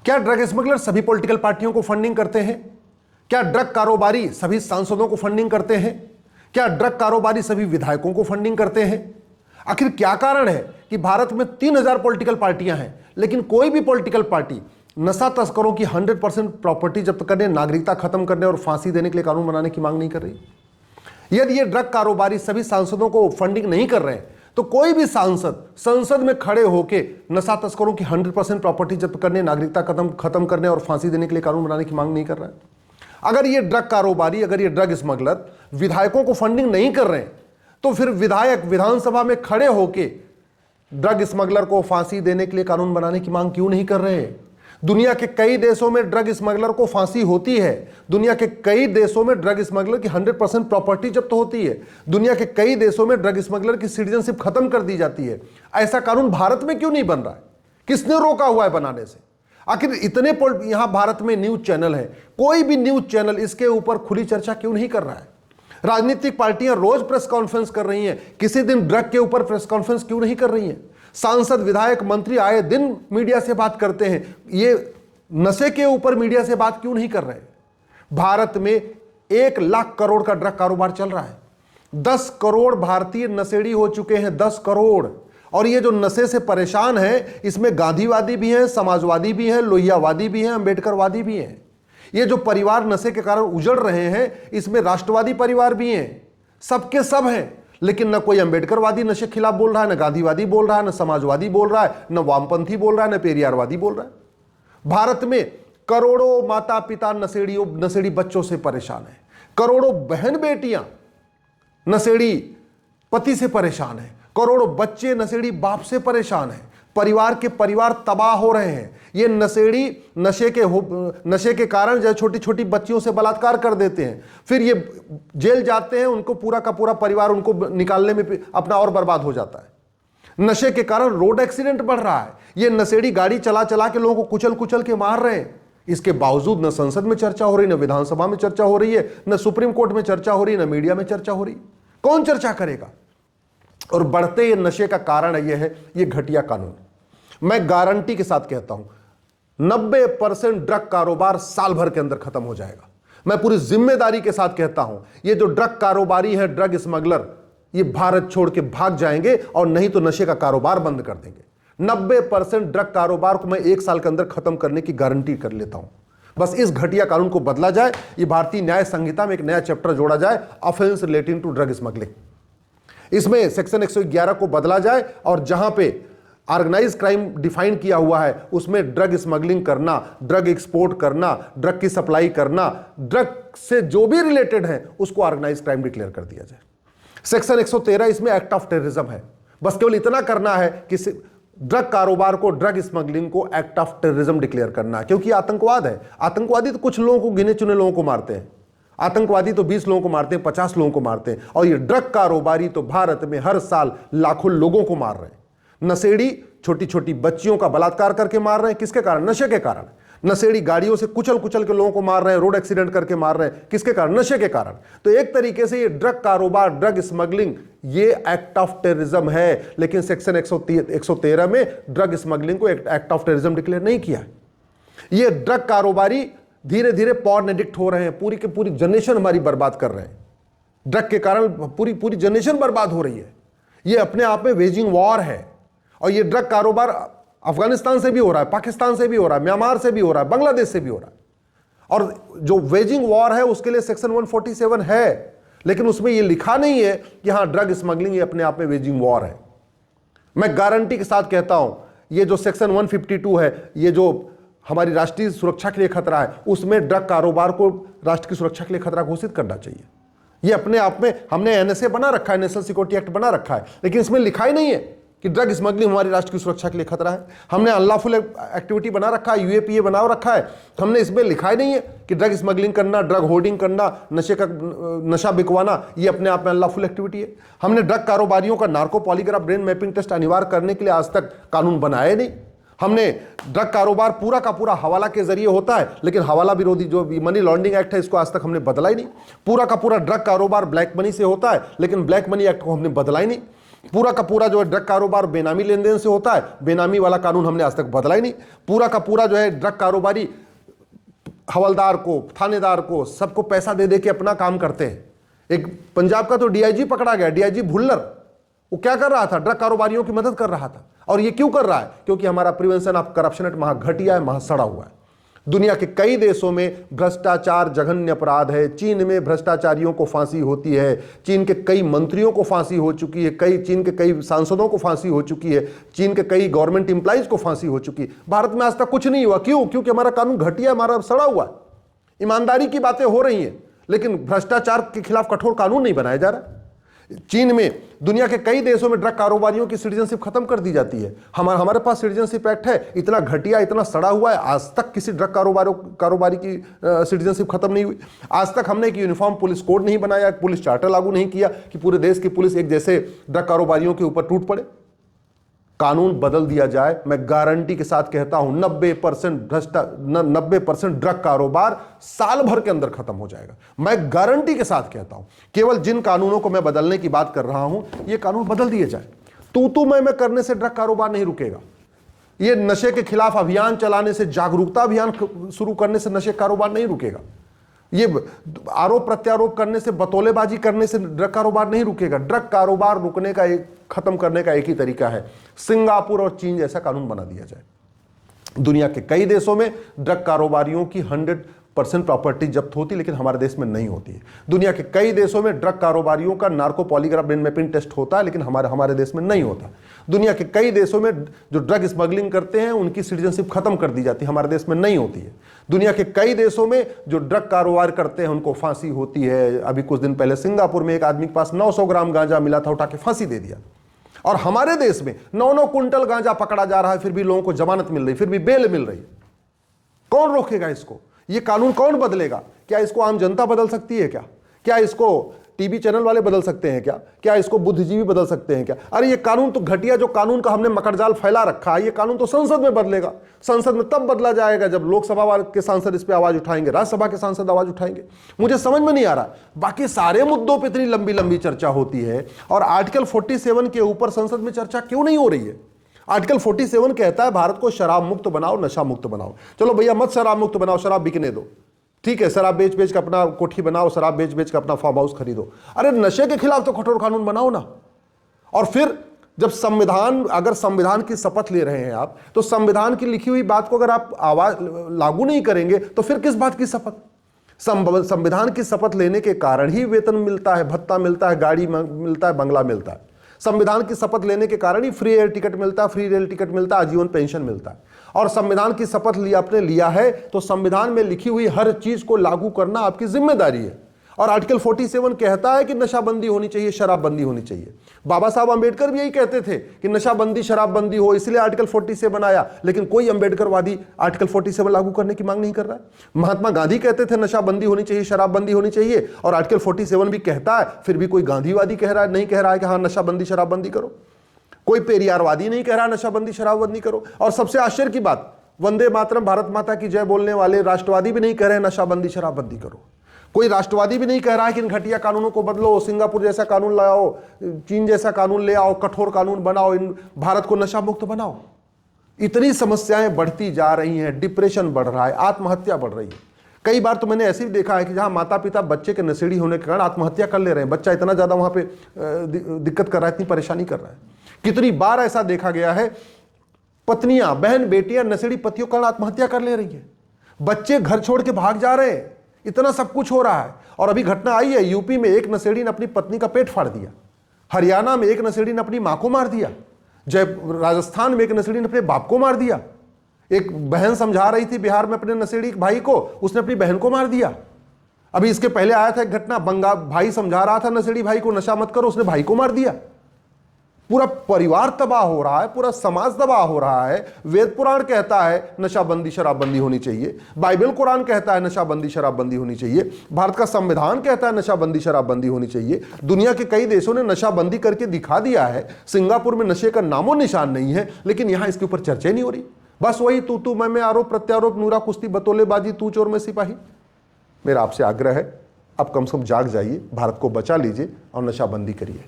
क्या drug smuggler सभी political पार्टियों को फंडिंग करते हैं? क्या ड्रग कारोबारी सभी सांसदों को फंडिंग करते हैं? क्या ड्रग कारोबारी सभी विधायकों को फंडिंग करते हैं? आखिर क्या कारण है कि भारत में 3000 पॉलिटिकल पार्टियां हैं, लेकिन कोई भी पॉलिटिकल पार्टी नशा तस्करों की 100% प्रॉपर्टी जब्त करने, नागरिकता खत्म करने और फांसी देने के लिए कानून बनाने की मांग नहीं कर रही? यदि ये ड्रग कारोबारी सभी सांसदों को फंडिंग नहीं कर रहे हैं, तो कोई भी सांसद संसद में खड़े होकर नशा तस्करों की 100% प्रॉपर्टी जब्त करने, नागरिकता खत्म करने और फांसी देने के लिए कानून बनाने की मांग नहीं कर रहा है? अगर ये ड्रग कारोबारी, अगर ये ड्रग स्मगलर विधायकों को फंडिंग नहीं कर रहे हैं, तो फिर विधायक विधानसभा में खड़े होकर ड्रग स्मगलर को फांसी देने के लिए कानून बनाने की मांग क्यों नहीं कर रहे हैं? दुनिया के कई देशों में ड्रग स्मगलर को फांसी होती है। दुनिया के कई देशों में ड्रग स्मगलर की 100% प्रॉपर्टी जब्त होती है। दुनिया के कई देशों में ड्रग स्मगलर की सिटीजनशिप खत्म कर दी जाती है। ऐसा कानून भारत में क्यों नहीं बन रहा है? किसने रोका हुआ है बनाने से? आखिर इतने यहां भारत में न्यूज चैनल है, कोई भी न्यूज चैनल इसके ऊपर खुली चर्चा क्यों नहीं कर रहा है? राजनीतिक पार्टियां रोज प्रेस कॉन्फ्रेंस कर रही हैं, किसी दिन ड्रग के ऊपर प्रेस कॉन्फ्रेंस क्यों नहीं कर रही हैं? सांसद, विधायक, मंत्री आए दिन मीडिया से बात करते हैं, ये नशे के ऊपर मीडिया से बात क्यों नहीं कर रहे? भारत में 1 लाख करोड़ का ड्रग कारोबार चल रहा है। 10 करोड़ भारतीय नशेड़ी हो चुके हैं, 10 करोड़। और ये जो नशे से परेशान है, इसमें गांधीवादी भी हैं, समाजवादी भी हैं, लोहियावादी भी हैं, अंबेडकरवादी भी हैं। ये जो परिवार नशे के कारण उजड़ रहे हैं, इसमें राष्ट्रवादी परिवार भी हैं, सबके सब हैं। लेकिन न कोई अंबेडकरवादी नशे के खिलाफ बोल रहा है, न गांधीवादी बोल रहा है, न समाजवादी बोल रहा है, न वामपंथी बोल रहा है, न पेरियारवादी बोल रहा है। भारत में करोड़ों माता पिता नशेड़ी बच्चों से परेशान है। करोड़ों बहन बेटियां नशेड़ी पति से परेशान है। करोड़ों बच्चे नशेड़ी बाप से परेशान हैं। परिवार तबाह हो रहे हैं। ये नशेड़ी नशे के कारण जो छोटी छोटी बच्चियों से बलात्कार कर देते हैं, फिर ये जेल जाते हैं, उनको पूरा का पूरा परिवार उनको निकालने में अपना और बर्बाद हो जाता है। नशे के कारण रोड एक्सीडेंट बढ़ रहा है। ये नशेड़ी गाड़ी चला चला के लोगों को कुचल कुचल के मार रहे हैं। इसके बावजूद न संसद में चर्चा हो रही, न विधानसभा में चर्चा हो रही है, न सुप्रीम कोर्ट में चर्चा हो रही, न मीडिया में चर्चा हो रही। कौन चर्चा करेगा? और बढ़ते ये नशे का कारण यह है ये घटिया कानून। मैं गारंटी के साथ कहता हूं 90% ड्रग कारोबार साल भर के अंदर खत्म हो जाएगा। मैं पूरी जिम्मेदारी के साथ कहता हूं ये जो ड्रग कारोबारी है, ड्रग स्मगलर, ये भारत छोड़ के भाग जाएंगे और नहीं तो नशे का कारोबार बंद कर देंगे। 90% ड्रग कारोबार को मैं 1 साल के अंदर खत्म करने की गारंटी कर लेता हूं। बस इस घटिया कानून को बदला जाए। ये भारतीय न्याय संहिता में एक नया चैप्टर जोड़ा जाए, offence relating to drug smuggling. इसमें सेक्शन 111 को बदला जाए और जहां पे ऑर्गेनाइज क्राइम डिफाइन किया हुआ है उसमें ड्रग स्मगलिंग करना, ड्रग एक्सपोर्ट करना, ड्रग की सप्लाई करना, ड्रग से जो भी रिलेटेड है उसको ऑर्गेनाइज क्राइम डिक्लेयर कर दिया जाए। सेक्शन 113 इसमें एक्ट ऑफ टेररिज्म है। बस केवल इतना करना है कि ड्रग कारोबार को, ड्रग स्मगलिंग को एक्ट ऑफ टेररिज्म डिक्लेयर करना है, क्योंकि आतंकवाद है। आतंकवादी तो कुछ लोगों को, गिने चुने लोगों को मारते हैं। आतंकवादी तो 20 लोगों को मारते हैं, 50 लोगों को मारते हैं। और ये ड्रग कारोबारी तो भारत में हर साल लाखों लोगों को मार रहे हैं। नशेड़ी छोटी छोटी बच्चियों का बलात्कार करके मार रहे हैं। किसके कारण? नशे के कारण। नशेड़ी गाड़ियों से कुचल कुचल के लोगों को मार रहे हैं, रोड एक्सीडेंट करके मार रहे हैं। किसके कारण? नशे के कारण। तो एक तरीके से ये ड्रग कारोबार, ड्रग स्मगलिंग, ये एक्ट ऑफ टेररिज्म है। लेकिन सेक्शन 113 में ड्रग स्मगलिंग को एक्ट ऑफ टेररिज्म डिक्लेयर नहीं किया। ये ड्रग कारोबारी धीरे धीरे पॉर्न एडिक्ट हो रहे हैं, पूरी की पूरी जनरेशन हमारी बर्बाद कर रहे हैं। ड्रग के कारण पूरी जनरेशन बर्बाद हो रही है। ये अपने आप में वेजिंग वॉर है। और ये ड्रग कारोबार अफगानिस्तान से भी हो रहा है, पाकिस्तान से भी हो रहा है, म्यांमार से भी हो रहा है, बांग्लादेश से भी हो रहा है। और जो वेजिंग वॉर है उसके लिए सेक्शन 147 है, लेकिन उसमें ये लिखा नहीं है कि हाँ ड्रग स्मगलिंग ये अपने आप में वेजिंग वॉर है। मैं गारंटी के साथ कहता हूं ये जो सेक्शन 152 है, ये जो हमारी राष्ट्रीय सुरक्षा के लिए खतरा है, उसमें ड्रग कारोबार को राष्ट्र की सुरक्षा के लिए खतरा घोषित करना चाहिए। ये अपने आप में हमने एनएसए बना रखा है, नेशनल सिक्योरिटी एक्ट बना रखा है, लेकिन इसमें लिखा ही नहीं है कि ड्रग स्मगलिंग हमारी राष्ट्र की सुरक्षा के लिए खतरा है। हमने अनलॉफुल एक्टिविटी बना रखा है, यूएपीए बना रखा है, हमने इसमें लिखा ही नहीं है कि ड्रग स्मगलिंग करना, ड्रग होर्डिंग करना, नशा बिकवाना ये अपने आप में अनलॉफुल एक्टिविटी है। हमने ड्रग कारोबारियों का narco polygraph brain mapping test अनिवार्य करने के लिए आज तक कानून बनाया नहीं। हमने ड्रग कारोबार पूरा का पूरा हवाला के जरिए होता है, लेकिन हवाला विरोधी जो मनी लॉन्ड्रिंग एक्ट है इसको आज तक हमने बदला ही नहीं। पूरा का पूरा ड्रग कारोबार ब्लैक मनी से होता है, लेकिन ब्लैक मनी एक्ट को हमने बदला ही नहीं। पूरा का पूरा जो है ड्रग कारोबार बेनामी लेन देन से होता है, बेनामी वाला कानून हमने आज तक बदला ही नहीं। पूरा का पूरा जो है ड्रग कारोबारी हवलदार को, थानेदार को, सबको पैसा दे दे के अपना काम करते हैं। एक पंजाब का तो डीआईजी पकड़ा गया, डीआईजी भुल्लर, वो क्या कर रहा था? ड्रग कारोबारियों की मदद कर रहा था। और ये क्यों कर रहा है? क्योंकि हमारा प्रिवेंशन ऑफ करप्शन एक्ट वहां घटिया है, वहां सड़ा हुआ है। दुनिया के कई देशों में भ्रष्टाचार जघन्य अपराध है। चीन में भ्रष्टाचारियों को फांसी होती है, चीन के कई मंत्रियों को फांसी हो चुकी है, चीन के कई सांसदों को फांसी हो चुकी है, चीन के कई गवर्नमेंट इंप्लॉइज को फांसी हो चुकी है। भारत में आज तक कुछ नहीं हुआ। क्यों? क्योंकि हमारा कानून घटिया, हमारा सड़ा हुआ है। ईमानदारी की बातें हो रही हैं, लेकिन भ्रष्टाचार के खिलाफ कठोर कानून नहीं बनाया जा रहा। चीन में, दुनिया के कई देशों में ड्रग कारोबारियों की सिटीजनशिप खत्म कर दी जाती है। हमारे पास सिटीजनशिप एक्ट है, इतना घटिया, इतना सड़ा हुआ है, आज तक किसी ड्रग कारोबारी की सिटीजनशिप खत्म नहीं हुई। आज तक हमने एक यूनिफॉर्म पुलिस कोड नहीं बनाया, पुलिस चार्टर लागू नहीं किया कि पूरे देश की पुलिस एक जैसे ड्रग कारोबारियों के ऊपर टूट पड़े। कानून बदल दिया जाए, मैं गारंटी के साथ कहता हूं 90% ड्रग कारोबार साल भर के अंदर खत्म हो जाएगा। मैं गारंटी के साथ कहता हूं। केवल जिन कानूनों को मैं बदलने की बात कर रहा हूं, ये कानून बदल दिए जाए। तू मैं करने से ड्रग कारोबार नहीं रुकेगा। ये नशे के खिलाफ अभियान चलाने से, जागरूकता अभियान शुरू करने से नशे कारोबार नहीं रुकेगा। ये आरोप प्रत्यारोप करने से, बतौलेबाजी करने से ड्रग कारोबार नहीं रुकेगा। ड्रग कारोबार रुकने का, खत्म करने का एक ही तरीका है, सिंगापुर और चीन जैसा कानून बना दिया जाए। दुनिया के कई देशों में ड्रग कारोबारियों की 100% प्रॉपर्टी जब्त होती, लेकिन हमारे देश में नहीं होती है। दुनिया के कई देशों में ड्रग कारोबारियों का narco polygraph brain mapping test होता है, लेकिन हमारे देश में नहीं होता। दुनिया के कई देशों में जो ड्रग स्मगलिंग करते हैं उनकी सिटीजनशिप खत्म कर दी जाती है, हमारे देश में नहीं होती है। दुनिया के कई देशों में जो ड्रग कारोबार करते हैं उनको फांसी होती है। अभी कुछ दिन पहले सिंगापुर में एक आदमी के पास 900 ग्राम गांजा मिला था, उठा के फांसी दे दिया। और हमारे देश में 9-9 कुंटल गांजा पकड़ा जा रहा है, फिर भी लोगों को जमानत मिल रही, फिर भी बेल मिल रही। कौन रोकेगा इसको? ये कानून कौन बदलेगा? क्या इसको आम जनता बदल सकती है? क्या इसको टीवी चैनल वाले बदल सकते हैं? क्या इसको बुद्धिजीवी बदल सकते हैं? क्या? अरे ये कानून तो घटिया, जो कानून का हमने मकड़जाल फैला रखा है, ये कानून तो संसद में बदलेगा। संसद में तब बदला जाएगा जब लोकसभा के सांसद इस पे आवाज उठाएंगे, राज्यसभा के सांसद आवाज उठाएंगे। मुझे समझ में नहीं आ रहा, बाकी सारे मुद्दों पर इतनी लंबी लंबी चर्चा होती है और आर्टिकल 47 के ऊपर संसद में चर्चा क्यों नहीं हो रही है? आर्टिकल 47 कहता है भारत को शराब मुक्त बनाओ, नशा मुक्त बनाओ। चलो भैया, मत शराब मुक्त बनाओ, शराब बिकने दो, ठीक है। शराब बेच बेच के अपना कोठी बनाओ, शराब बेच बेच के अपना फार्म हाउस खरीदो। अरे नशे के खिलाफ तो कठोर कानून बनाओ ना। और फिर जब अगर संविधान की शपथ ले रहे हैं आप, तो संविधान की लिखी हुई बात को अगर आप लागू नहीं करेंगे तो फिर किस बात की शपथ? संविधान की शपथ लेने के कारण ही वेतन मिलता है, भत्ता मिलता है, गाड़ी मिलता है, बंगला मिलता है। संविधान की शपथ लेने के कारण ही फ्री एयर टिकट मिलता है, फ्री रेल टिकट मिलता है, आजीवन पेंशन मिलता है। और संविधान की शपथ आपने लिया है तो संविधान में लिखी हुई हर चीज को लागू करना आपकी जिम्मेदारी है। और आर्टिकल 47 कहता है कि नशाबंदी होनी चाहिए, शराबबंदी होनी चाहिए। बाबा साहब अंबेडकर भी यही कहते थे कि नशाबंदी शराबबंदी हो, इसलिए आर्टिकल 47 आया। लेकिन कोई अंबेडकरवादी आर्टिकल 47 लागू करने की मांग नहीं कर रहा है। महात्मा गांधी कहते थे नशाबंदी होनी चाहिए, शराबबंदी होनी चाहिए, और आर्टिकल 47 भी कहता है, फिर भी कोई गांधीवादी नहीं कह रहा है कि हाँ नशाबंदी शराबबंदी करो। कोई पेरियारवादी नहीं कह रहा नशाबंदी शराबबंदी करो। और सबसे आश्चर्य की बात, वंदे मातरम, भारत माता की जय बोलने वाले राष्ट्रवादी भी नहीं कह रहे नशाबंदी शराबबंदी करो। कोई राष्ट्रवादी भी नहीं कह रहा है कि इन घटिया कानूनों को बदलो, सिंगापुर जैसा कानून लाओ, चीन जैसा कानून ले आओ, कठोर कानून बनाओ, इन भारत को नशा मुक्त बनाओ। इतनी समस्याएं बढ़ती जा रही हैं, डिप्रेशन बढ़ रहा है, आत्महत्या बढ़ रही है। कई बार तो मैंने ऐसे भी देखा है कि जहां माता पिता बच्चे के नशेड़ी होने के कारण आत्महत्या कर ले रहे हैं। बच्चा इतना ज्यादा वहां पे दिक्कत कर रहा है, इतनी परेशानी कर रहा है। कितनी बार ऐसा देखा गया है, पत्नियां, बहन, बेटियां नशेड़ी पतियों के कारण आत्महत्या कर ले रही है। बच्चे घर छोड़ के भाग जा रहे हैं, इतना सब कुछ हो रहा है। और अभी घटना आई है, यूपी में एक नशेड़ी ने अपनी पत्नी का पेट फाड़ दिया, हरियाणा में एक नशेड़ी ने अपनी मां को मार दिया, राजस्थान में एक नशेड़ी ने अपने बाप को मार दिया। एक बहन समझा रही थी बिहार में अपने नशेड़ी भाई को, उसने अपनी बहन को मार दिया। अभी इसके पहले आया था एक घटना, भाई समझा रहा था नशेड़ी भाई को नशा मत करो, उसने भाई को मार दिया। पूरा परिवार तबाह हो रहा है, पूरा समाज तबाह हो रहा है। वेद पुराण कहता है नशाबंदी शराबबंदी होनी चाहिए, बाइबल कुरान कहता है नशाबंदी शराबबंदी होनी चाहिए, भारत का संविधान कहता है नशाबंदी शराबबंदी होनी चाहिए। दुनिया के कई देशों ने नशाबंदी करके दिखा दिया है। सिंगापुर में नशे का नामो निशान नहीं है, लेकिन यहां इसके ऊपर चर्चा नहीं हो रही। बस वही तू मैं आरोप प्रत्यारोप, नूरा कुश्ती, बतौलेबाजी, तू चोर मैं सिपाही। मेरा आपसे आग्रह है, अब कम से कम जाग जाइए, भारत को बचा लीजिए और नशाबंदी करिए।